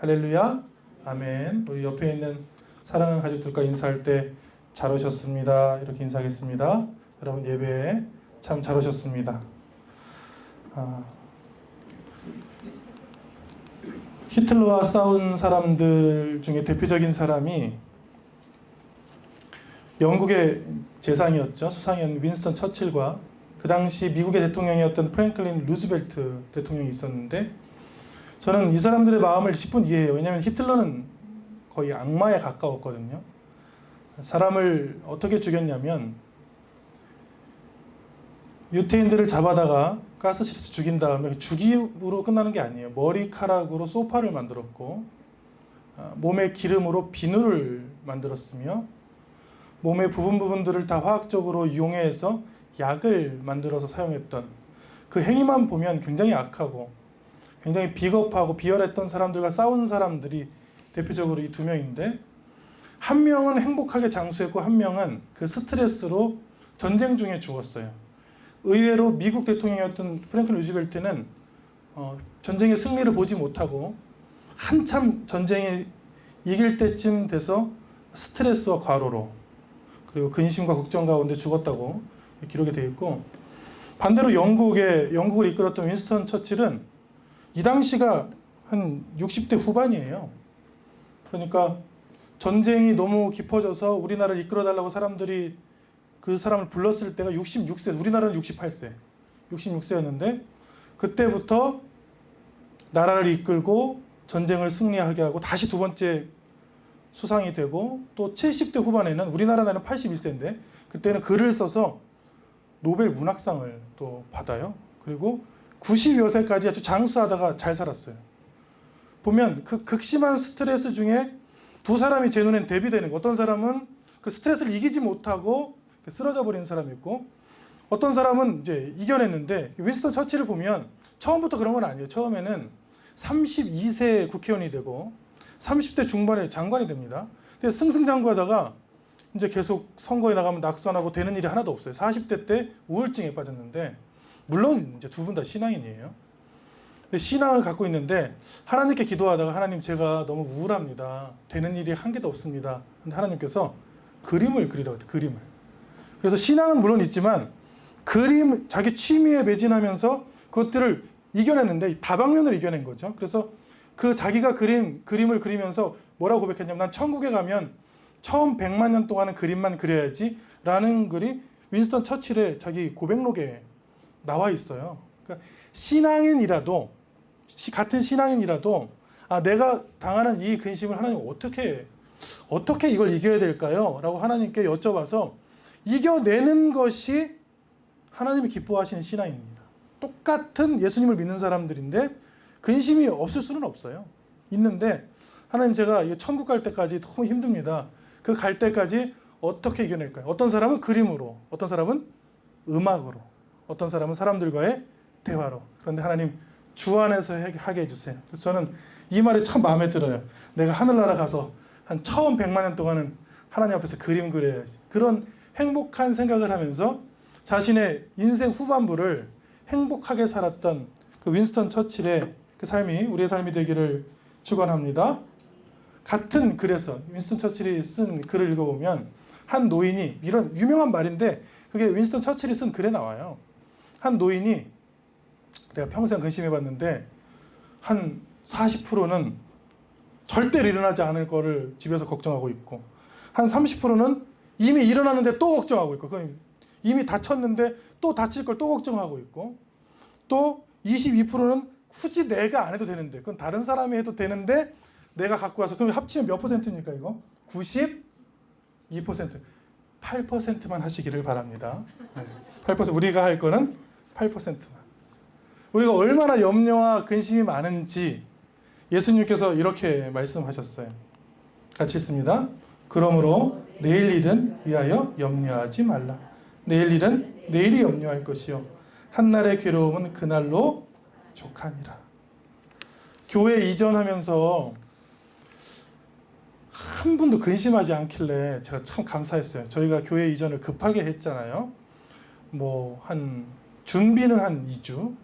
할렐루야. 아멘. 우리 옆에 있는 사랑하는 가족들과 인사할 때 잘 오셨습니다. 이렇게 인사하겠습니다. 여러분 예배에 참 잘 오셨습니다. 히틀러와 싸운 사람들 중에 대표적인 사람이 영국의 재상이었죠. 수상이었던 윈스턴 처칠과 그 당시 미국의 대통령이었던 프랭클린 루즈벨트 대통령이 있었는데, 저는 이 사람들의 마음을 10분 이해해요. 왜냐하면 히틀러는 거의 악마에 가까웠거든요. 사람을 어떻게 죽였냐면 유태인들을 잡아다가 가스실에서 죽인 다음에 죽임으로 끝나는 게 아니에요. 머리카락으로 소파를 만들었고, 몸의 기름으로 비누를 만들었으며, 몸의 부분들을 다 화학적으로 이용해서 약을 만들어서 사용했던 그 행위만 보면 굉장히 악하고 굉장히 비겁하고 비열했던 사람들과 싸운 사람들이 대표적으로 이 두 명인데, 한 명은 행복하게 장수했고 한 명은 그 스트레스로 전쟁 중에 죽었어요. 의외로 미국 대통령이었던 프랭클린 루즈벨트는 전쟁의 승리를 보지 못하고 한참 전쟁이 이길 때쯤 돼서 스트레스와 과로로 그리고 근심과 걱정 가운데 죽었다고 기록이 되어 있고, 반대로 영국을 이끌었던 윈스턴 처칠은 이 당시가 한 60대 후반이에요. 그러니까 전쟁이 너무 깊어져서 우리나라를 이끌어달라고 사람들이 그 사람을 불렀을 때가 66세, 우리나라는 68세, 66세였는데 그때부터 나라를 이끌고 전쟁을 승리하게 하고 다시 두 번째 수상이 되고, 또 70대 후반에는 우리나라 나이는 81세인데 그때는 글을 써서 노벨 문학상을 또 받아요. 그리고 90여 세까지 아주 장수하다가 잘 살았어요. 보면 그 극심한 스트레스 중에 두 사람이 제 눈엔 대비되는 거. 어떤 사람은 그 스트레스를 이기지 못하고 쓰러져 버린 사람이 있고, 어떤 사람은 이제 이겨냈는데, 윈스턴 처칠을 보면 처음부터 그런 건 아니에요. 처음에는 32세 국회의원이 되고 30대 중반에 장관이 됩니다. 근데 승승장구하다가 이제 계속 선거에 나가면 낙선하고 되는 일이 하나도 없어요. 40대 때 우울증에 빠졌는데, 물론 이제 두 분 다 신앙인이에요. 근데 신앙을 갖고 있는데 하나님께 기도하다가, 하나님 제가 너무 우울합니다. 되는 일이 한 개도 없습니다. 근데 하나님께서 그림을 그리라고 해요. 그림을. 그래서 신앙은 물론 있지만 그림, 자기 취미에 매진하면서 그것들을 이겨냈는데 다방면을 이겨낸 거죠. 그래서 그 자기가 그린 그림을 그리면서 뭐라고 고백했냐면, 난 천국에 가면 처음 100만 년 동안은 그림만 그려야지 라는 글이 윈스턴 처칠의 자기 고백록에 나와 있어요. 그러니까 같은 신앙인이라도 내가 당하는 이 근심을 하나님 어떻게 이걸 이겨야 될까요? 라고 하나님께 여쭤봐서 이겨내는 것이 하나님이 기뻐하시는 신앙입니다. 똑같은 예수님을 믿는 사람들인데 근심이 없을 수는 없어요. 있는데, 하나님 제가 천국 갈 때까지 너무 힘듭니다. 그 갈 때까지 어떻게 이겨낼까요? 어떤 사람은 그림으로, 어떤 사람은 음악으로, 어떤 사람은 사람들과의 대화로. 그런데 하나님 주 안에서 하게 해주세요. 그래서 저는 이 말이 참 마음에 들어요. 내가 하늘나라 가서 한 처음 100만 년 동안은 하나님 앞에서 그림 그려야지. 그런 행복한 생각을 하면서 자신의 인생 후반부를 행복하게 살았던 그 윈스턴 처칠의 그 삶이 우리의 삶이 되기를 축원합니다. 같은 글에서 윈스턴 처칠이 쓴 글을 읽어보면, 한 노인이, 이런 유명한 말인데 그게 윈스턴 처칠이 쓴 글에 나와요. 한 노인이, 내가 평생 근심해봤는데 한 40%는 절대로 일어나지 않을 거를 집에서 걱정하고 있고, 한 30%는 이미 일어났는데 또 걱정하고 있고, 이미 다쳤는데 또 다칠 걸 또 걱정하고 있고, 또 22%는 굳이 내가 안 해도 되는데, 그건 다른 사람이 해도 되는데 내가 갖고 와서, 그럼 합치면 몇 퍼센트입니까 이거? 92%. 8%만 하시기를 바랍니다. 8%. 우리가 할 거는 8%만. 우리가 얼마나 염려와 근심이 많은지 예수님께서 이렇게 말씀하셨어요. 같이 읽습니다. 그러므로 내일 일은 위하여 염려하지 말라. 내일 일은 내일이 염려할 것이요 한날의 괴로움은 그날로 족하니라. 교회 이전하면서 한 분도 근심하지 않길래 제가 참 감사했어요. 저희가 교회 이전을 급하게 했잖아요. 준비는 한 2주,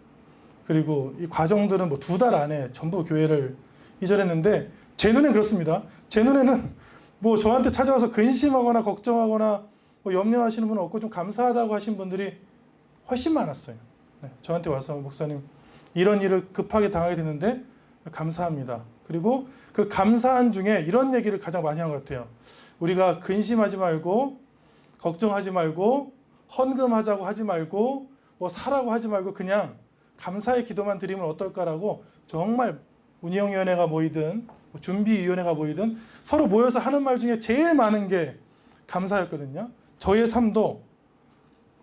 그리고 이 과정들은 2달 안에 전부 교회를 이전했는데 제 눈엔 그렇습니다. 제 눈에는 뭐 저한테 찾아와서 근심하거나 걱정하거나 뭐 염려하시는 분은 없고 좀 감사하다고 하신 분들이 훨씬 많았어요. 네, 저한테 와서 목사님 이런 일을 급하게 당하게 됐는데 감사합니다. 그리고 그 감사한 중에 이런 얘기를 가장 많이 한 것 같아요. 우리가 근심하지 말고 걱정하지 말고 헌금하자고 하지 말고 뭐 사라고 하지 말고 그냥 감사의 기도만 드리면 어떨까라고 정말 운영위원회가 모이든 준비위원회가 모이든 서로 모여서 하는 말 중에 제일 많은 게 감사였거든요. 저의 삶도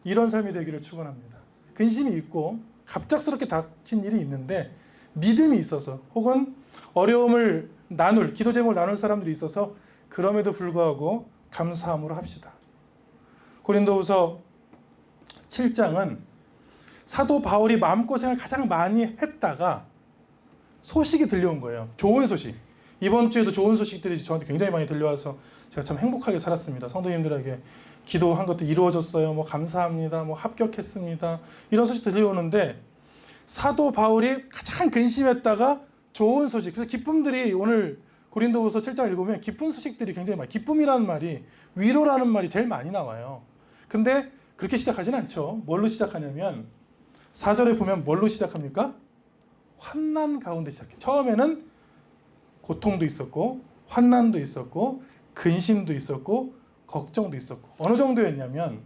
이런 삶이 되기를 축원합니다. 근심이 있고 갑작스럽게 닥친 일이 있는데 믿음이 있어서 혹은 어려움을 나눌 기도 제목을 나눌 사람들이 있어서 그럼에도 불구하고 감사함으로 합시다. 고린도후서 7장은 사도 바울이 마음고생을 가장 많이 했다가 소식이 들려온 거예요. 좋은 소식. 이번 주에도 좋은 소식들이 저한테 굉장히 많이 들려와서 제가 참 행복하게 살았습니다. 성도님들에게 기도한 것도 이루어졌어요. 뭐 감사합니다. 뭐 합격했습니다. 이런 소식 들려오는데 사도 바울이 가장 근심했다가 좋은 소식. 그래서 기쁨들이 오늘 고린도후서 7장 읽으면 기쁜 소식들이 굉장히 많아요. 기쁨이라는 말이 위로라는 말이 제일 많이 나와요. 근데 그렇게 시작하진 않죠. 뭘로 시작하냐면 4절에 보면 뭘로 시작합니까? 환난 가운데 시작해요. 처음에는 고통도 있었고 환난도 있었고 근심도 있었고 걱정도 있었고 어느 정도였냐면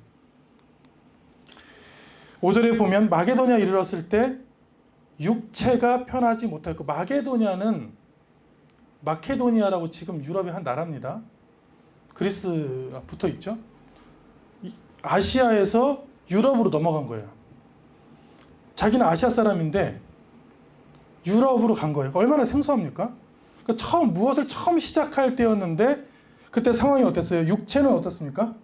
5절에 보면 마게도냐 이르렀을 때 육체가 편하지 못하였고 마게도냐는 마케도니아라고 지금 유럽의 한 나라입니다. 그리스가 붙어 있죠. 아시아에서 유럽으로 넘어간 거예요. 자기는 아시아 사람인데 유럽으로 간 거예요. 얼마나 생소합니까? 그러니까 무엇을 처음 시작할 때였는데 그때 상황이 어땠어요? 육체는 어떻습니까?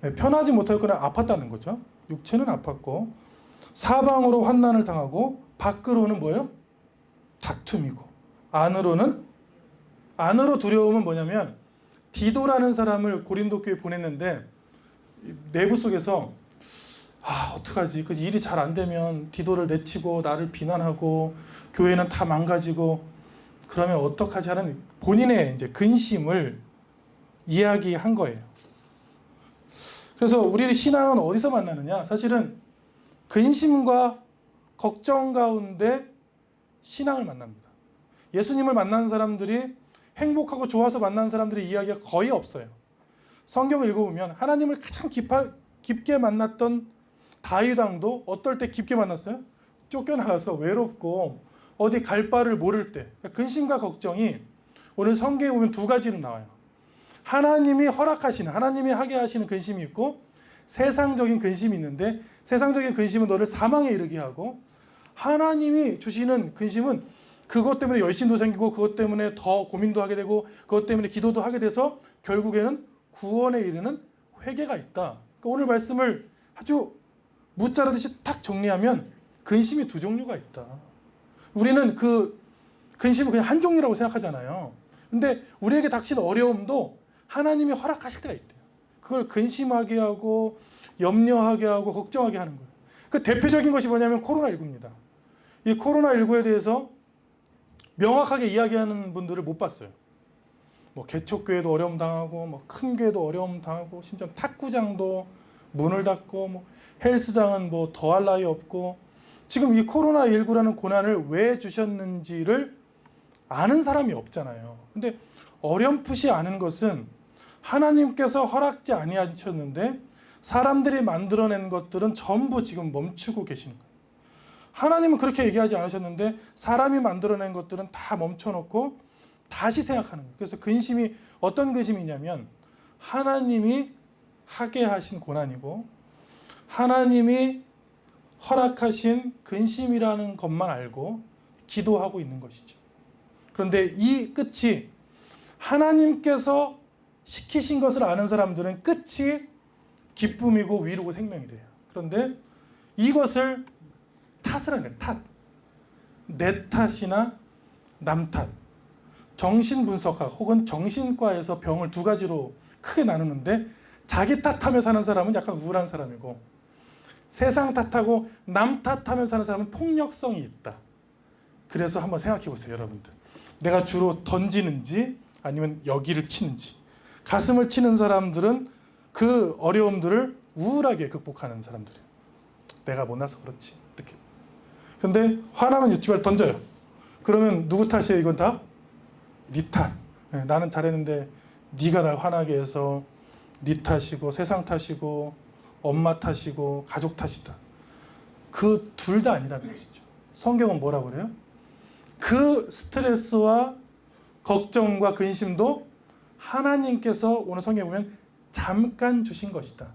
네, 편하지 못하였거나 아팠다는 거죠. 육체는 아팠고 사방으로 환난을 당하고 밖으로는 뭐예요? 다툼이고 안으로 두려움은 뭐냐면 디도라는 사람을 고린도 교회에 보냈는데 내부 속에서 어떡하지? 그 일이 잘 안 되면 디도를 내치고 나를 비난하고 교회는 다 망가지고 그러면 어떡하지 하는 본인의 이제 근심을 이야기한 거예요. 그래서 우리 신앙은 어디서 만나느냐? 사실은 근심과 걱정 가운데 신앙을 만납니다. 예수님을 만난 사람들이 행복하고 좋아서 만난 사람들의 이야기가 거의 없어요. 성경을 읽어보면 하나님을 가장 깊게 만났던 다윗 왕도 어떨 때 깊게 만났어요? 쫓겨나가서 외롭고 어디 갈 바를 모를 때. 근심과 걱정이 오늘 성경에 보면 두 가지로 나와요. 하나님이 허락하시는, 하나님이 하게 하시는 근심이 있고 세상적인 근심이 있는데 세상적인 근심은 너를 사망에 이르게 하고 하나님이 주시는 근심은 그것 때문에 열심도 생기고 그것 때문에 더 고민도 하게 되고 그것 때문에 기도도 하게 돼서 결국에는 구원에 이르는 회개가 있다. 그러니까 오늘 말씀을 아주 무자르듯이 딱 정리하면 근심이 두 종류가 있다. 우리는 그 근심을 그냥 한 종류라고 생각하잖아요. 근데 우리에게 닥치는 어려움도 하나님이 허락하실 때가 있대요. 그걸 근심하게 하고 염려하게 하고 걱정하게 하는 거예요. 그 대표적인 것이 뭐냐면 코로나19입니다. 이 코로나19에 대해서 명확하게 이야기하는 분들을 못 봤어요. 뭐 개척교회도 어려움 당하고 뭐 큰 교회도 어려움 당하고 심지어 탁구장도 문을 닫고 뭐 헬스장은 뭐 더할 나위 없고 지금 이 코로나19라는 고난을 왜 주셨는지를 아는 사람이 없잖아요. 근데 어렴풋이 아는 것은 하나님께서 허락지 아니하셨는데 사람들이 만들어낸 것들은 전부 지금 멈추고 계시는 거예요. 하나님은 그렇게 얘기하지 않으셨는데 사람이 만들어낸 것들은 다 멈춰놓고 다시 생각하는 거예요. 그래서 근심이 어떤 근심이냐면 하나님이 하게 하신 고난이고 하나님이 허락하신 근심이라는 것만 알고 기도하고 있는 것이죠. 그런데 이 끝이 하나님께서 시키신 것을 아는 사람들은 끝이 기쁨이고 위로고 생명이래요. 그런데 이것을 탓을 하는 탓. 내 탓이나 남 탓. 정신분석학 혹은 정신과에서 병을 두 가지로 크게 나누는데 자기 탓하며 사는 사람은 약간 우울한 사람이고 세상 탓하고 남 탓하며 사는 사람은 폭력성이 있다. 그래서 한번 생각해 보세요, 여러분들. 내가 주로 던지는지 아니면 여기를 치는지. 가슴을 치는 사람들은 그 어려움들을 우울하게 극복하는 사람들이에요. 내가 못나서 그렇지, 이렇게. 근데 화나면 유치발 던져요. 그러면 누구 탓이에요? 이건 다 네 탓. 나는 잘했는데 네가 날 화나게 해서 네 탓이고 세상 탓이고 엄마 탓이고 가족 탓이다. 그 둘 다 아니라는 것이죠. 성경은 뭐라고 그래요? 그 스트레스와 걱정과 근심도 하나님께서 오늘 성경에 보면 잠깐 주신 것이다.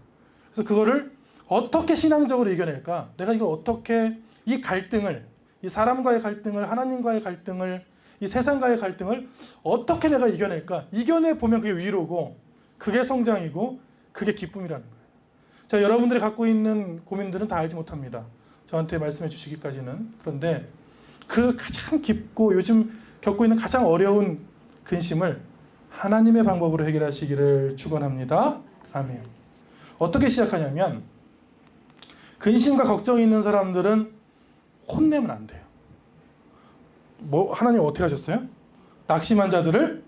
그래서 그거를 어떻게 신앙적으로 이겨낼까? 내가 이걸 어떻게 이 갈등을, 이 사람과의 갈등을, 하나님과의 갈등을, 이 세상과의 갈등을 어떻게 내가 이겨낼까? 이겨내 보면 그게 위로고, 그게 성장이고, 그게 기쁨이라는 거예요. 자, 여러분들이 갖고 있는 고민들은 다 알지 못합니다. 저한테 말씀해 주시기까지는. 그런데 그 가장 깊고 요즘 겪고 있는 가장 어려운 근심을 하나님의 방법으로 해결하시기를 축원합니다. 아멘. 어떻게 시작하냐면, 근심과 걱정이 있는 사람들은 혼내면 안 돼요. 하나님 어떻게 하셨어요? 낙심한 자들을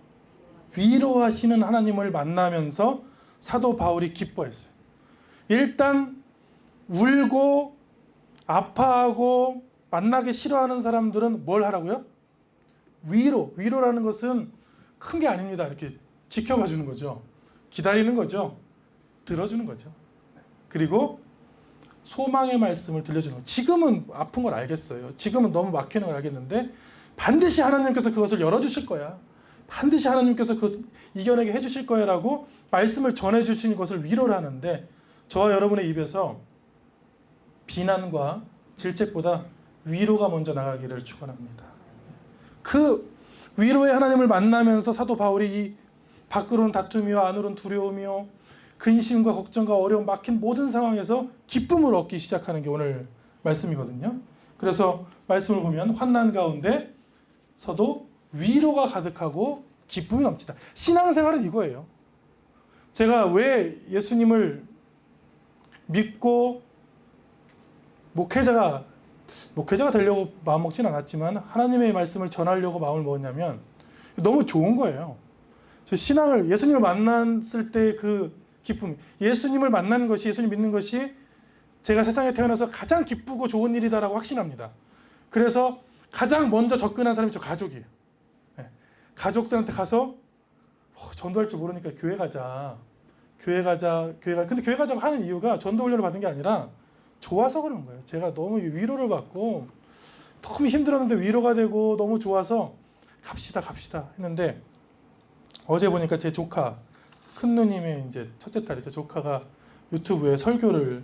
위로하시는 하나님을 만나면서 사도 바울이 기뻐했어요. 일단 울고 아파하고 만나기 싫어하는 사람들은 뭘 하라고요? 위로라는 것은 큰 게 아닙니다. 이렇게 지켜봐 주는 거죠. 기다리는 거죠. 들어주는 거죠. 그리고 소망의 말씀을 들려주는 거죠. 지금은 아픈 걸 알겠어요. 지금은 너무 막히는 걸 알겠는데 반드시 하나님께서 그것을 열어주실 거야. 반드시 하나님께서 그것 이겨내게 해주실 거야 라고 말씀을 전해주신 것을 위로를 하는데, 저와 여러분의 입에서 비난과 질책보다 위로가 먼저 나가기를 축원합니다. 그 위로의 하나님을 만나면서 사도 바울이 이 밖으로는 다툼이요 안으로는 두려움이요 근심과 걱정과 어려움 막힌 모든 상황에서 기쁨을 얻기 시작하는 게 오늘 말씀이거든요. 그래서 말씀을 보면 환난 가운데서도 위로가 가득하고 기쁨이 넘치다. 신앙생활은 이거예요. 제가 왜 예수님을 믿고 목회자가 되려고 마음먹진 않았지만 하나님의 말씀을 전하려고 마음을 먹었냐면 너무 좋은 거예요. 예수님을 만났을 때 그 기쁨, 예수님을 만난 것이, 예수님 믿는 것이 제가 세상에 태어나서 가장 기쁘고 좋은 일이다라고 확신합니다. 그래서 가장 먼저 접근한 사람이 저 가족이에요. 가족들한테 가서 전도할 줄 모르니까 교회 가자. 근데 교회 가자고 하는 이유가 전도 훈련을 받은 게 아니라 좋아서 그런 거예요. 제가 너무 위로를 받고 너무 힘들었는데 위로가 되고 너무 좋아서 갑시다 했는데, 어제 보니까 제 조카, 큰 누님의 이제 첫째 딸이죠. 조카가 유튜브에 설교를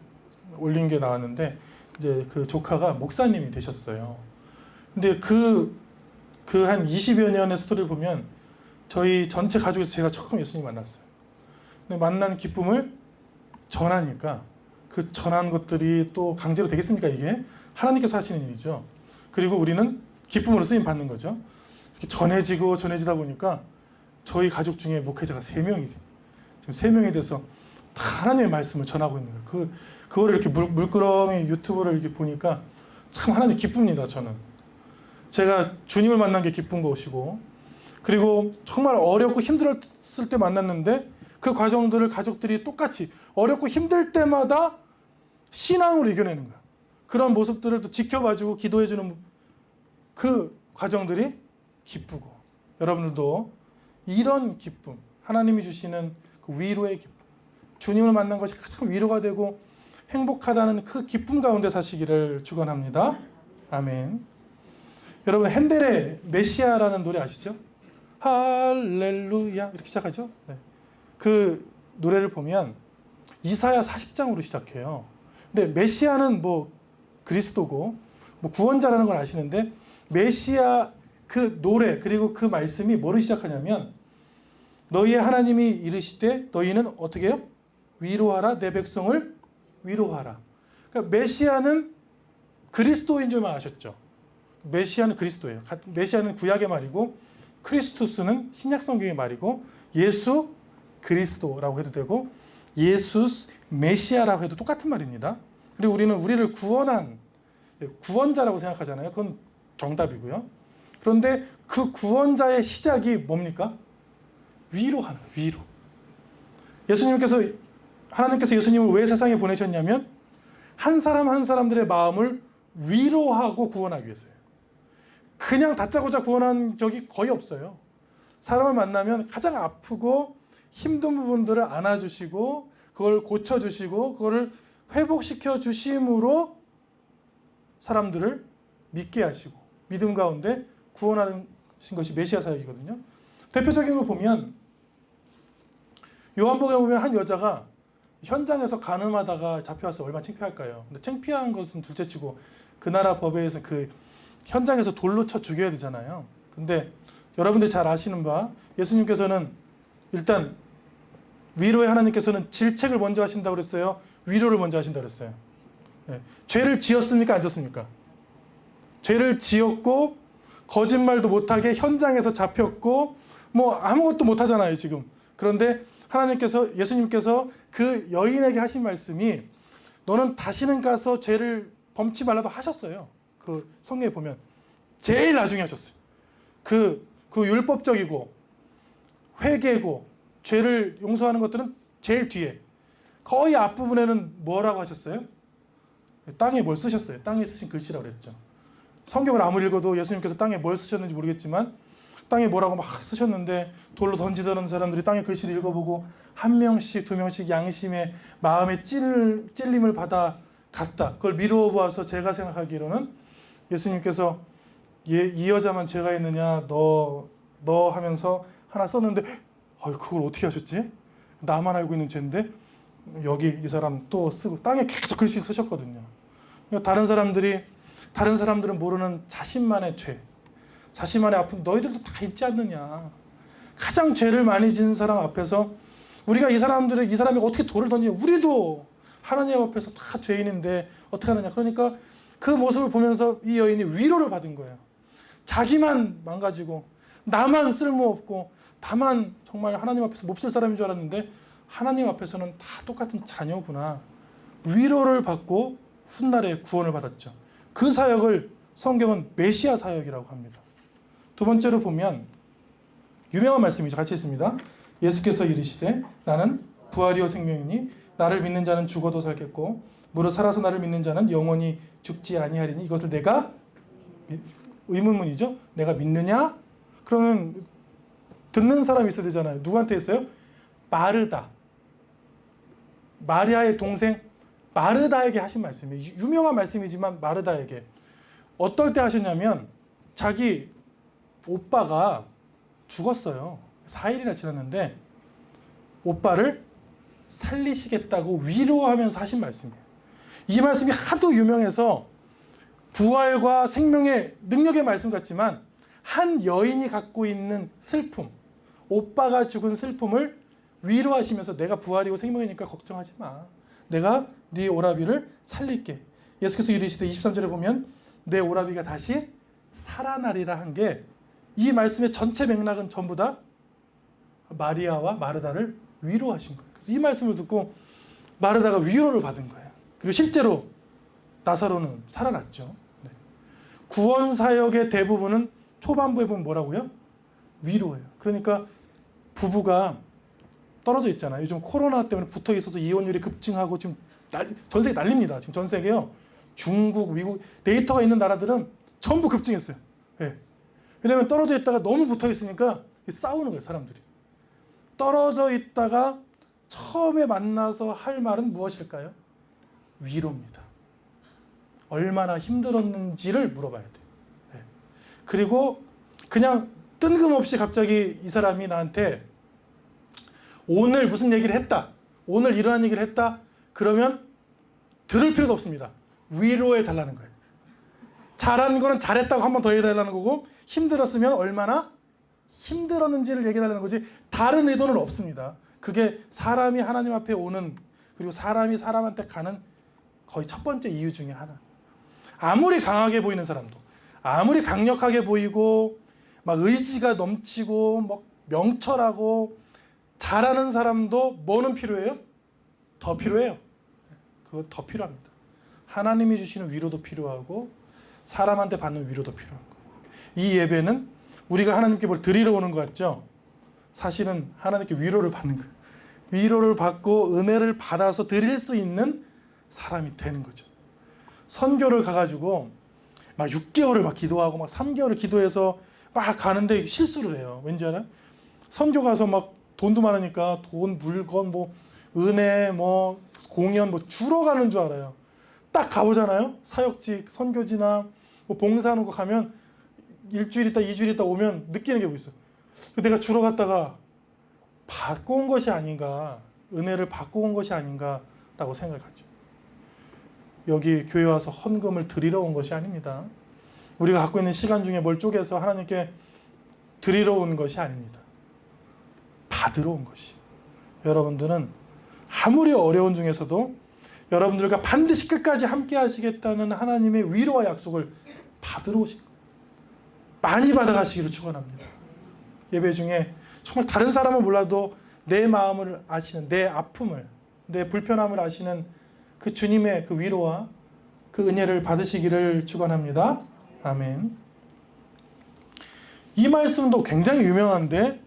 올린 게 나왔는데 이제 그 조카가 목사님이 되셨어요. 근데 그 한 20여 년의 스토리를 보면 저희 전체 가족에서 제가 처음 예수님 만났어요. 근데 만난 기쁨을 전하니까 그 전한 것들이 또 강제로 되겠습니까? 이게 하나님께서 하시는 일이죠. 그리고 우리는 기쁨으로 쓰임 받는 거죠. 이렇게 전해지다 보니까 저희 가족 중에 목회자가 3명이 돼요. 지금 3명이 돼서 다 하나님의 말씀을 전하고 있는 거예요. 그거를 이렇게 물끄러미 유튜브를 이렇게 보니까 참 하나님 기쁩니다. 저는 제가 주님을 만난 게 기쁜 것이고, 그리고 정말 어렵고 힘들었을 때 만났는데 그 과정들을 가족들이 똑같이 어렵고 힘들 때마다 신앙으로 이겨내는 거야. 그런 모습들을 또 지켜봐주고 기도해주는 그 과정들이 기쁘고, 여러분들도 이런 기쁨, 하나님이 주시는 그 위로의 기쁨, 주님을 만난 것이 가장 위로가 되고 행복하다는 그 기쁨 가운데 사시기를 축원합니다. 아멘. 여러분, 핸델의 메시아라는 노래 아시죠? 할렐루야 이렇게 시작하죠. 네. 그 노래를 보면 이사야 40장으로 시작해요. 근데 메시아는 뭐 그리스도고 뭐 구원자라는 걸 아시는데, 메시아 그 노래 그리고 그 말씀이 뭐를 시작하냐면, 너희의 하나님이 이르시되 너희는 어떻게 해요? 위로하라, 내 백성을 위로하라. 그러니까 메시아는 그리스도인 줄만 아셨죠? 메시아는 그리스도예요. 메시아는 구약의 말이고 크리스투스는 신약 성경의 말이고, 예수 그리스도라고 해도 되고 예수스 메시아라고 해도 똑같은 말입니다. 그리고 우리는 우리를 구원한 구원자라고 생각하잖아요. 그건 정답이고요. 그런데 그 구원자의 시작이 뭡니까? 위로하는 거예요. 위로. 하나님께서 예수님을 왜 세상에 보내셨냐면 한 사람 한 사람들의 마음을 위로하고 구원하기 위해서요. 그냥 다짜고짜 구원한 적이 거의 없어요. 사람을 만나면 가장 아프고 힘든 부분들을 안아주시고 그걸 고쳐주시고 그거를 회복시켜 주심으로 사람들을 믿게 하시고 믿음 가운데 구원하신 것이 메시아 사역이거든요. 대표적인 걸 보면 요한복음에 보면 한 여자가 현장에서 간음하다가 잡혀와서 얼마나 창피할까요? 근데 창피한 것은 둘째치고 그 나라 법에 의해서 그 현장에서 돌로 쳐 죽여야 되잖아요. 근데 여러분들이 잘 아시는 바 예수님께서는 일단 위로의 하나님께서는 질책을 먼저 하신다고 그랬어요? 위로를 먼저 하신다고 그랬어요? 네. 죄를 지었습니까? 안 지었습니까? 죄를 지었고 거짓말도 못하게 현장에서 잡혔고 뭐 아무것도 못하잖아요 지금. 그런데 예수님께서 그 여인에게 하신 말씀이 너는 다시는 가서 죄를 범치 말라도 하셨어요. 그 성경에 보면 제일 나중에 하셨어요. 그 율법적이고 회개고 죄를 용서하는 것들은 제일 뒤에, 거의 앞부분에는 뭐라고 하셨어요? 땅에 뭘 쓰셨어요? 땅에 쓰신 글씨라고 그랬죠. 성경을 아무리 읽어도 예수님께서 땅에 뭘 쓰셨는지 모르겠지만 땅에 뭐라고 막 쓰셨는데 돌로 던지던 사람들이 땅에 글씨를 읽어보고 한 명씩 두 명씩 양심의 마음의 찔림을 받아 갔다. 그걸 미루어 보아서 제가 생각하기로는 예수님께서 이 여자만 죄가 있느냐 너 하면서 하나 썼는데 그걸 어떻게 하셨지? 나만 알고 있는 죄인데 여기 이 사람 또 쓰고 땅에 계속 글씨 쓰셨거든요. 그러니까 다른 사람들은 모르는 자신만의 죄, 자신만의 아픔 너희들도 다 있지 않느냐. 가장 죄를 많이 지은 사람 앞에서 우리가 이 사람이 어떻게 돌을 던지냐. 우리도 하나님 앞에서 다 죄인인데 어떻게 하느냐. 그러니까 그 모습을 보면서 이 여인이 위로를 받은 거예요. 자기만 망가지고 나만 쓸모없고 다만 정말 하나님 앞에서 몹쓸 사람인 줄 알았는데 하나님 앞에서는 다 똑같은 자녀구나. 위로를 받고 훗날에 구원을 받았죠. 그 사역을 성경은 메시아 사역이라고 합니다. 두 번째로 보면 유명한 말씀이죠. 같이 있습니다. 예수께서 이르시되 나는 부활이요 생명이니 나를 믿는 자는 죽어도 살겠고 무릇 살아서 나를 믿는 자는 영원히 죽지 아니하리니 이것을 내가 의문문이죠. 내가 믿느냐? 그러면 듣는 사람이 있어야 되잖아요. 누구한테 했어요? 마르다. 마리아의 동생 마르다에게 하신 말씀이에요. 유명한 말씀이지만 마르다에게 어떨 때 하셨냐면 자기 오빠가 죽었어요. 4일이나 지났는데 오빠를 살리시겠다고 위로하면서 하신 말씀이에요. 이 말씀이 하도 유명해서 부활과 생명의 능력의 말씀 같지만 한 여인이 갖고 있는 슬픔, 오빠가 죽은 슬픔을 위로하시면서 내가 부활이고 생명이니까 걱정하지 마. 내가 네 오라비를 살릴게. 예수께서 이르시되 23절에 보면 내 오라비가 다시 살아나리라 한 게 이 말씀의 전체 맥락은 전부 다 마리아와 마르다를 위로하신 거예요. 그래서 이 말씀을 듣고 마르다가 위로를 받은 거예요. 그리고 실제로 나사로는 살아났죠. 네. 구원 사역의 대부분은 초반부에 보면 뭐라고요? 위로예요. 그러니까 부부가 떨어져 있잖아요. 요즘 코로나 때문에 붙어 있어서 이혼율이 급증하고 지금 전 세계 난립니다. 지금 전 세계요. 중국, 미국 데이터가 있는 나라들은 전부 급증했어요. 네. 왜냐하면 떨어져 있다가 너무 붙어 있으니까 싸우는 거예요. 사람들이. 떨어져 있다가 처음에 만나서 할 말은 무엇일까요? 위로입니다. 얼마나 힘들었는지를 물어봐야 돼요. 네. 그리고 그냥 뜬금없이 갑자기 이 사람이 나한테 오늘 무슨 얘기를 했다. 오늘 일어난 얘기를 했다. 그러면 들을 필요도 없습니다. 위로해 달라는 거예요. 잘한 거는 잘했다고 한 번 더 해달라는 거고 힘들었으면 얼마나 힘들었는지를 얘기해 달라는 거지 다른 의도는 없습니다. 그게 사람이 하나님 앞에 오는 그리고 사람이 사람한테 가는 거의 첫 번째 이유 중에 하나. 아무리 강하게 보이는 사람도 아무리 강력하게 보이고 막 의지가 넘치고 막 명철하고 잘하는 사람도 뭐는 필요해요? 더 필요해요. 그거 더 필요합니다. 하나님이 주시는 위로도 필요하고 사람한테 받는 위로도 필요한 거예요. 이 예배는 우리가 하나님께 뭘 드리러 오는 것 같죠? 사실은 하나님께 위로를 받는 거예요. 위로를 받고 은혜를 받아서 드릴 수 있는 사람이 되는 거죠. 선교를 가가지고 막 6개월을 막 기도하고 막 3개월을 기도해서 막 가는데 실수를 해요. 왠지 알아요? 선교 가서 막 돈도 많으니까 돈, 물건, 뭐 은혜, 뭐 공연 뭐 주러 가는 줄 알아요. 딱 가보잖아요. 사역지, 선교지나 뭐 봉사하는 거 가면 일주일 있다, 2주일 있다 오면 느끼는 게 뭐 있어요? 내가 주러 갔다가 받고 온 것이 아닌가, 은혜를 받고 온 것이 아닌가라고 생각하죠. 여기 교회 와서 헌금을 드리러 온 것이 아닙니다. 우리가 갖고 있는 시간 중에 뭘 쪼개서 하나님께 드리러 온 것이 아닙니다. 받으러 온 것이. 여러분들은 아무리 어려운 중에서도 여러분들과 반드시 끝까지 함께 하시겠다는 하나님의 위로와 약속을 받으러 오신 거예요. 많이 받아가시기를 축원합니다. 예배 중에 정말 다른 사람은 몰라도 내 마음을 아시는, 내 아픔을, 내 불편함을 아시는 그 주님의 그 위로와 그 은혜를 받으시기를 축원합니다. 아멘. 이 말씀도 굉장히 유명한데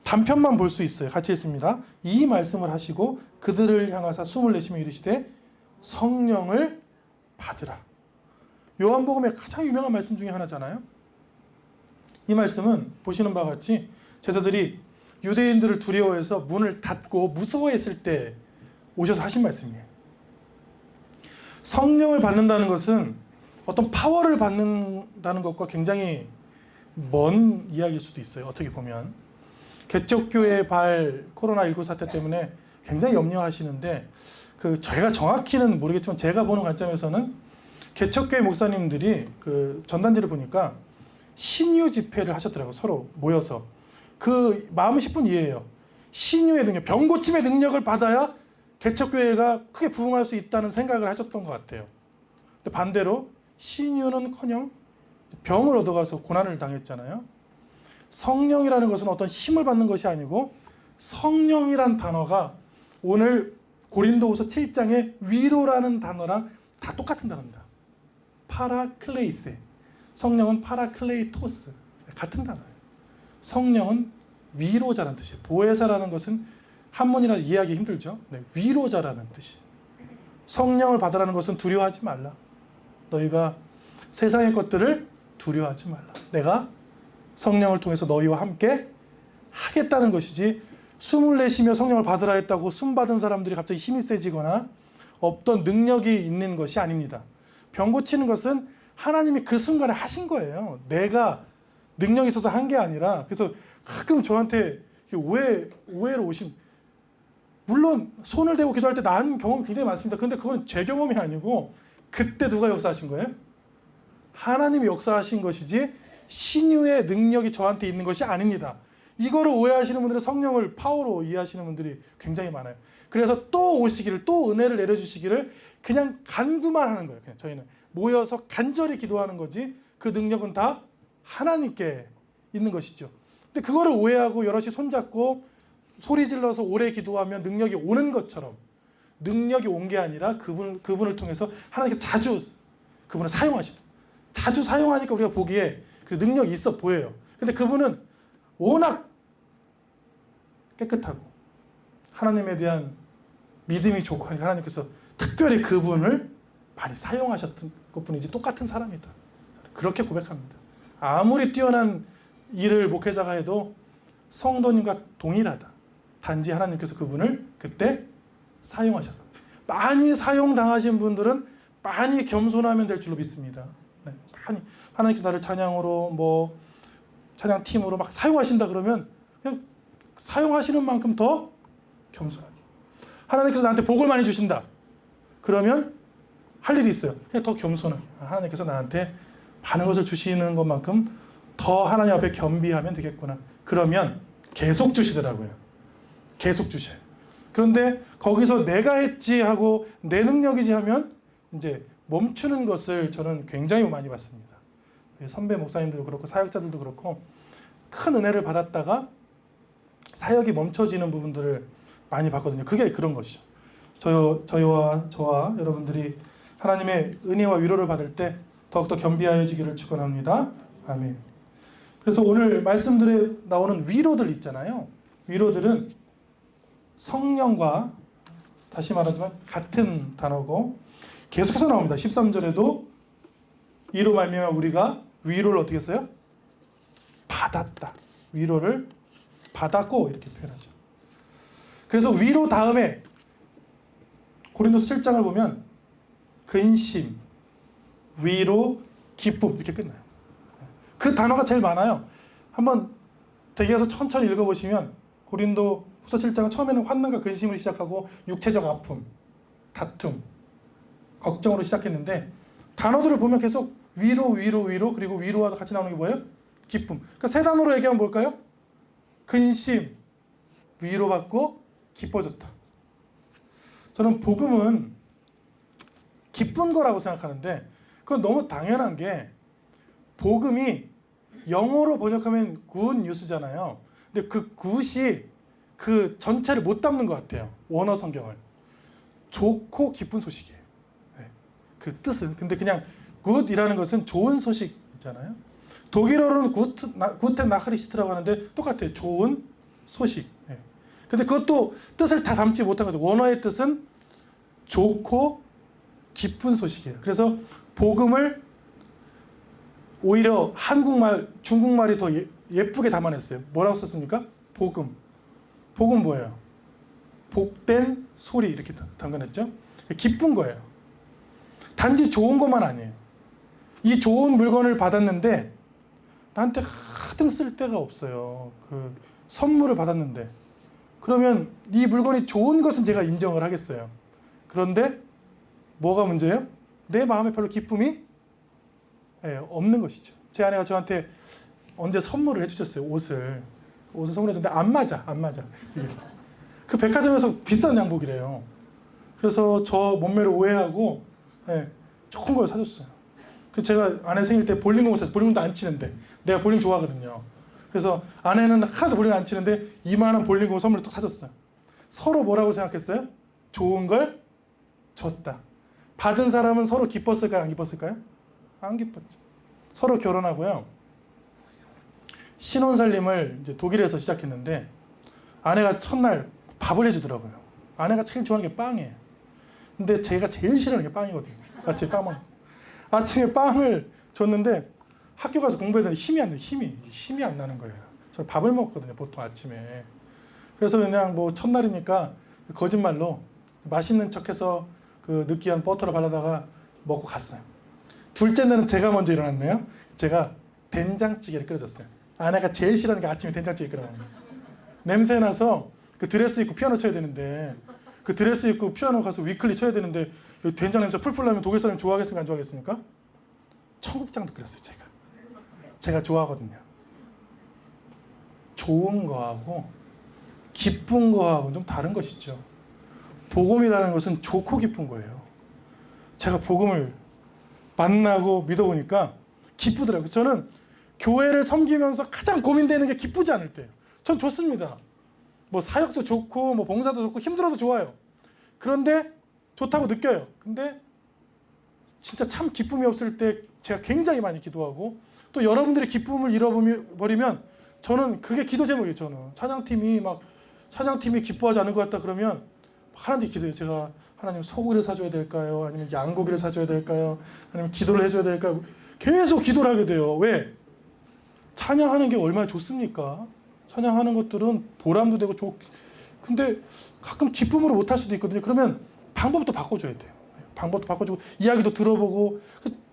단편만 볼 수 있어요. 같이 읽습니다. 이 말씀을 하시고 그들을 향하사 숨을 내쉬며 이르시되 성령을 받으라. 요한복음의 가장 유명한 말씀 중에 하나잖아요. 이 말씀은 보시는 바와 같이 제자들이 유대인들을 두려워해서 문을 닫고 무서워했을 때 오셔서 하신 말씀이에요. 성령을 받는다는 것은 어떤 파워를 받는다는 것과 굉장히 먼 이야기일 수도 있어요. 어떻게 보면 개척교회 발 코로나19 사태 때문에 굉장히 염려하시는데 제가 정확히는 모르겠지만 제가 보는 관점에서는 개척교회 목사님들이 그 전단지를 보니까 신유 집회를 하셨더라고요. 서로 모여서. 그 마음은 10분 이해해요. 신유의 능력, 병 고침의 능력을 받아야 개척교회가 크게 부흥할 수 있다는 생각을 하셨던 것 같아요. 근데 반대로 신유는커녕 병을 얻어가서 고난을 당했잖아요. 성령이라는 것은 어떤 힘을 받는 것이 아니고 성령이란 단어가 오늘 고린도후서 7장의 위로라는 단어랑 다 똑같은 단어입니다. 파라클레이세. 성령은 파라클레이토스. 같은 단어예요. 성령은 위로자라는 뜻이에요. 보혜사라는 것은 한문이라 이해하기 힘들죠. 네, 위로자라는 뜻이. 성령을 받으라는 것은 두려워하지 말라. 너희가 세상의 것들을 두려워하지 말라. 내가 성령을 통해서 너희와 함께 하겠다는 것이지, 숨을 내쉬며 성령을 받으라 했다고 숨 받은 사람들이 갑자기 힘이 세지거나 없던 능력이 있는 것이 아닙니다. 병 고치는 것은 하나님이 그 순간에 하신 거예요. 내가 능력이 있어서 한 게 아니라. 그래서 가끔 저한테 오해로 오신, 물론 손을 대고 기도할 때 나은 경험이 굉장히 많습니다. 그런데 그건 제 경험이 아니고 그때 누가 역사하신 거예요? 하나님이 역사하신 것이지 신유의 능력이 저한테 있는 것이 아닙니다. 이거를 오해하시는 분들은 성령을 파워로 이해하시는 분들이 굉장히 많아요. 그래서 또 오시기를, 또 은혜를 내려주시기를 그냥 간구만 하는 거예요. 그냥 저희는 모여서 간절히 기도하는 거지 그 능력은 다 하나님께 있는 것이죠. 근데 그거를 오해하고 여럿이 손잡고 소리 질러서 오래 기도하면 능력이 오는 것처럼, 능력이 온 게 아니라 그분을 통해서 하나님께 자주 그분을 사용하십니다. 자주 사용하니까 우리가 보기에 그 능력이 있어 보여요. 근데 그분은 워낙 깨끗하고 하나님에 대한 믿음이 좋고 하니까 하나님께서 특별히 그분을 많이 사용하셨던 것뿐이지 똑같은 사람이다. 그렇게 고백합니다. 아무리 뛰어난 일을 목회자가 해도 성도님과 동일하다. 단지 하나님께서 그분을 그때 사용하셨다. 많이 사용당하신 분들은 많이 겸손하면 될 줄로 믿습니다. 네, 많이 하나님께서 나를 찬양으로 찬양팀으로 막 사용하신다 그러면 그냥 사용하시는 만큼 더 겸손하게. 하나님께서 나한테 복을 많이 주신다. 그러면 할 일이 있어요. 그냥 더 겸손하게. 하나님께서 나한테 많은 것을 주시는 것만큼 더 하나님 앞에 겸비하면 되겠구나. 그러면 계속 주시더라고요. 계속 주셔요. 그런데 거기서 내가 했지 하고 내 능력이지 하면 이제 멈추는 것을 저는 굉장히 많이 봤습니다. 선배 목사님들도 그렇고 사역자들도 그렇고 큰 은혜를 받았다가 사역이 멈춰지는 부분들을 많이 봤거든요. 그게 그런 것이죠. 저와 여러분들이 하나님의 은혜와 위로를 받을 때 더욱더 겸비하여지기를 축원합니다. 아멘. 그래서 오늘 말씀들에 나오는 위로들 있잖아요. 위로들은 성령과 다시 말하지만 같은 단어고 계속해서 나옵니다. 13절에도 이로 말미암아 우리가 위로를 어떻게 했어요? 받았다. 위로를 받았고 이렇게 표현하죠. 그래서 위로 다음에 고린도서 7장을 보면 근심, 위로, 기쁨 이렇게 끝나요. 그 단어가 제일 많아요. 한번 대기해서 천천히 읽어보시면 고린도 후서 7장은 처음에는 환난과 근심으로 시작하고 육체적 아픔, 다툼, 걱정으로 시작했는데 단어들을 보면 계속 위로 그리고 위로와 같이 나오는 게 뭐예요? 기쁨. 그러니까 세 단어로 얘기하면 뭘까요? 근심, 위로받고 기뻐졌다. 저는 복음은 기쁜 거라고 생각하는데 그건 너무 당연한 게 복음이 영어로 번역하면 good news잖아요. 근데 그 good이 그 전체를 못 담는 것 같아요. 원어 성경을. 좋고 기쁜 소식이에요. 네. 그 뜻은. 근데 그냥 good이라는 것은 좋은 소식이잖아요. 독일어로는 gute Nachricht라고 하는데 똑같아요. 좋은 소식. 네. 근데 그것도 뜻을 다 담지 못한 거죠. 원어의 뜻은 좋고 기쁜 소식이에요. 그래서 복음을 오히려 한국말, 중국말이 더 예쁘게 담아냈어요. 뭐라고 썼습니까? 복음. 복음 뭐예요? 복된 소리 이렇게 담아냈죠. 기쁜 거예요. 단지 좋은 것만 아니에요. 이 좋은 물건을 받았는데 나한테 하등 쓸 데가 없어요. 그 선물을 받았는데 그러면 이 물건이 좋은 것은 제가 인정을 하겠어요. 그런데 뭐가 문제예요? 내 마음에 별로 기쁨이 없는 것이죠. 제 아내가 저한테 언제 선물을 해주셨어요. 옷을 선물해줬는데 안 맞아. 그 백화점에서 비싼 양복이래요. 그래서 저 몸매를 오해하고 좋은 걸 사줬어요. 그 제가 아내 생일 때 볼링공을 샀어요. 볼링공도 안 치는데 내가 볼링 좋아하거든요. 그래서 아내는 하나도 볼링 안 치는데 이만한 볼링공 선물을 또 사줬어요. 서로 뭐라고 생각했어요? 좋은 걸 줬다. 받은 사람은 서로 기뻤을까요? 안 기뻤을까요? 안 기뻤죠. 서로 결혼하고요. 신혼살림을 이제 독일에서 시작했는데 아내가 첫날 밥을 해주더라고요. 아내가 제일 좋아하는 게 빵이에요. 근데 제가 제일 싫어하는 게 빵이거든요. 아침에 빵을 줬는데 학교 가서 공부했더니 힘이 안 나는 거예요. 저 밥을 먹거든요. 보통 아침에. 그래서 그냥 뭐 첫날이니까 거짓말로 맛있는 척해서 그 느끼한 버터를 발라다가 먹고 갔어요. 둘째 날은 제가 먼저 일어났네요. 제가 된장찌개를 끓여줬어요. 아내가 제일 싫어하는 게 아침에 된장찌개 끓여먹는 거예요. 냄새 나서 그 드레스 입고 피아노 쳐야 되는데 그 드레스 입고 피아노 가서 위클리 쳐야 되는데 된장 냄새 풀풀 나면 독일 사람이 좋아하겠습니까? 안 좋아하겠습니까? 청국장도 끓였어요. 제가 좋아하거든요. 좋은 거하고 기쁜 거하고 좀 다른 것이죠. 복음이라는 것은 좋고 기쁜 거예요. 제가 복음을 만나고 믿어보니까 기쁘더라고요. 저는 교회를 섬기면서 가장 고민되는 게 기쁘지 않을 때예요. 전 좋습니다. 뭐 사역도 좋고 뭐 봉사도 좋고 힘들어도 좋아요. 그런데 좋다고 느껴요. 근데 진짜 참 기쁨이 없을 때 제가 굉장히 많이 기도하고 또 여러분들의 기쁨을 잃어버리면 저는 그게 기도 제목이에요. 저는 찬양팀이 기뻐하지 않을 것 같다 그러면 하나님 기도해요. 제가 하나님 소고기를 사줘야 될까요? 아니면 양고기를 사줘야 될까요? 아니면 기도를 해줘야 될까요? 계속 기도를 하게 돼요. 왜? 찬양하는 게 얼마나 좋습니까? 찬양하는 것들은 보람도 되고 근데 가끔 기쁨으로 못할 수도 있거든요. 그러면 방법도 바꿔줘야 돼요. 방법도 바꿔주고 이야기도 들어보고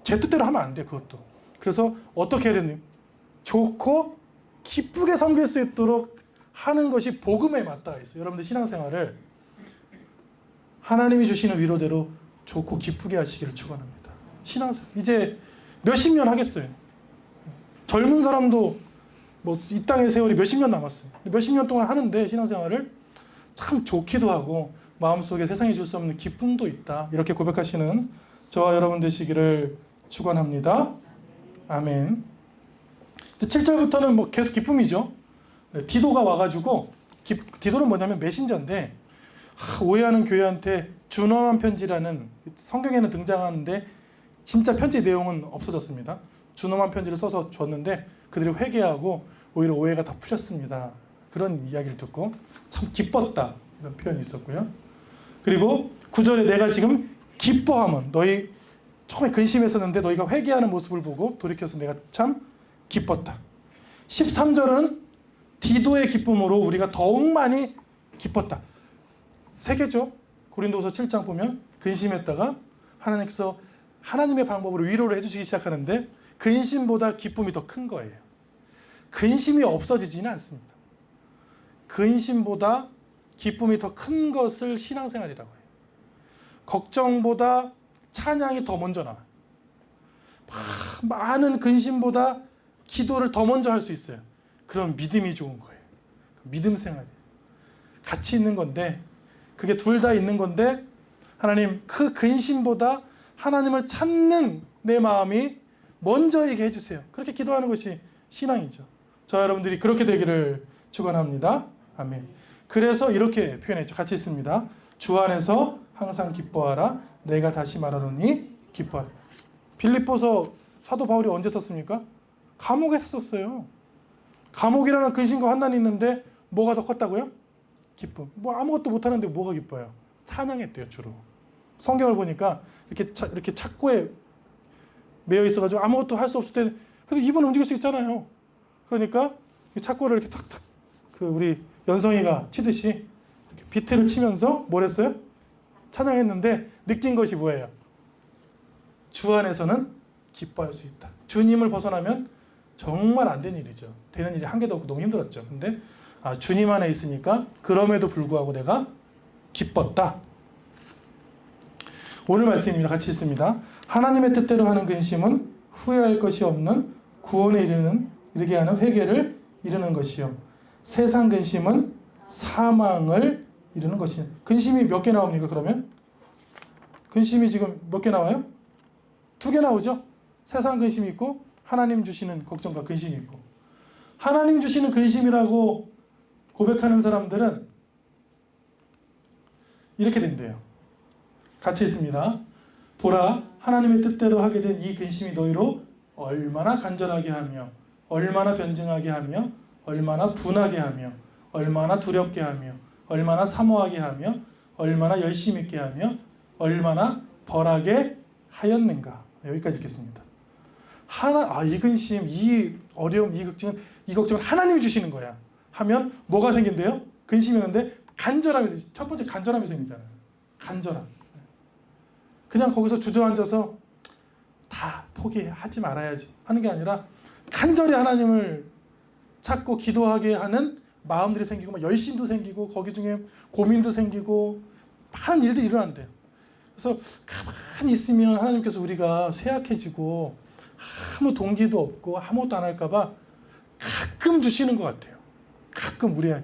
제 뜻대로 하면 안 돼. 그것도. 그래서 어떻게 해야 되니? 좋고 기쁘게 섬길 수 있도록 하는 것이 복음에 맞닿아 있어요. 여러분들 신앙생활을 하나님이 주시는 위로대로 좋고 기쁘게 하시기를 축원합니다. 신앙생활 이제 몇십 년 하겠어요. 젊은 사람도 뭐 이 땅의 세월이 몇십 년 남았어요. 몇십 년 동안 하는데 신앙생활을 참 좋기도 하고 마음속에 세상이 줄 수 없는 기쁨도 있다. 이렇게 고백하시는 저와 여러분 되시기를 축원합니다. 아멘. 7절부터는 뭐 계속 기쁨이죠. 디도가 와가지고 디도는 뭐냐면 메신저인데 오해하는 교회한테 준엄한 편지라는 성경에는 등장하는데 진짜 편지 내용은 없어졌습니다. 준엄한 편지를 써서 줬는데 그들이 회개하고 오히려 오해가 다 풀렸습니다. 그런 이야기를 듣고 참 기뻤다 이런 표현이 있었고요. 그리고 9절에 내가 지금 기뻐하면 너희 처음에 근심했었는데 너희가 회개하는 모습을 보고 돌이켜서 내가 참 기뻤다. 13절은 디도의 기쁨으로 우리가 더욱 많이 기뻤다. 세 개죠. 고린도서 7장 보면 근심했다가 하나님께서 하나님의 방법으로 위로를 해주시기 시작하는데 근심보다 기쁨이 더 큰 거예요. 근심이 없어지지는 않습니다. 근심보다 기쁨이 더 큰 것을 신앙생활이라고 해요. 걱정보다 찬양이 더 먼저 나와요. 많은 근심보다 기도를 더 먼저 할 수 있어요. 그런 믿음이 좋은 거예요. 믿음 생활이에요. 같이 있는 건데 그게 둘 다 있는 건데 하나님 그 근심보다 하나님을 찾는 내 마음이 먼저이게 해주세요. 그렇게 기도하는 것이 신앙이죠. 저 여러분들이 그렇게 되기를 축원합니다. 아멘. 그래서 이렇게 표현했죠. 같이 있습니다. 주 안에서 항상 기뻐하라. 내가 다시 말하노니 기뻐하라. 빌립보서 사도 바울이 언제 썼습니까? 감옥에서 썼어요. 감옥이라는 근심과 환난이 있는데 뭐가 더 컸다고요? 기쁨. 뭐 아무것도 못하는데 뭐가 기뻐요? 찬양했대요. 주로. 성경을 보니까 이렇게 착고에 매여 있어가지고 아무것도 할 수 없을 때 그래도 입은 움직일 수 있잖아요. 그러니까 착고를 이렇게 탁탁 우리 연성이가 치듯이 비트를 치면서 뭘 했어요? 찬양했는데 느낀 것이 뭐예요? 주 안에서는 기뻐할 수 있다. 주님을 벗어나면 정말 안 되는 일이죠. 되는 일이 한 개도 없고 너무 힘들었죠. 근데 주님 안에 있으니까 그럼에도 불구하고 내가 기뻤다. 오늘 말씀입니다. 같이 있습니다. 하나님의 뜻대로 하는 근심은 후회할 것이 없는 구원에 이르게 하는 회개를 이루는 것이요. 세상 근심은 사망을 이루는 것이요. 근심이 몇 개 나옵니까? 그러면? 근심이 지금 몇 개 나와요? 2개 나오죠? 세상 근심이 있고 하나님 주시는 걱정과 근심이 있고 하나님 주시는 근심이라고 고백하는 사람들은 이렇게 된대요. 같이 있습니다. 보라 하나님의 뜻대로 하게 된 이 근심이 너희로 얼마나 간절하게 하며 얼마나 변증하게 하며 얼마나 분하게 하며 얼마나 두렵게 하며 얼마나 사모하게 하며 얼마나 열심 있게 하며 얼마나 벌하게 하였는가. 여기까지 읽겠습니다. 이 근심, 이 어려움, 이 걱정은 하나님이 주시는 거야 하면 뭐가 생긴대요? 근심이었는데 간절함이, 첫 번째 간절함이 생기잖아요. 간절함. 그냥 거기서 주저앉아서 다 포기하지 말아야지 하는 게 아니라 간절히 하나님을 찾고 기도하게 하는 마음들이 생기고 막 열심도 생기고 거기 중에 고민도 생기고 많은 일들이 일어난대요. 그래서 가만히 있으면 하나님께서 우리가 쇠약해지고 아무 동기도 없고 아무것도 안 할까 봐 가끔 주시는 것 같아요. 가끔 우리에게.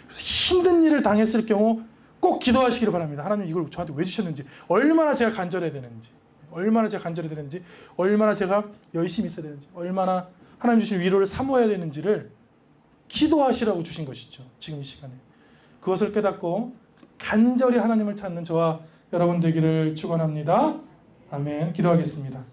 그래서 힘든 일을 당했을 경우 꼭 기도하시기를 바랍니다. 하나님 이걸 저한테 왜 주셨는지, 얼마나 제가 간절해야 되는지, 얼마나 제가 열심히 있어야 되는지, 얼마나 하나님 주신 위로를 사모해야 되는지를 기도하시라고 주신 것이죠. 지금 이 시간에. 그것을 깨닫고 간절히 하나님을 찾는 저와 여러분 되기를 축원합니다. 아멘. 기도하겠습니다.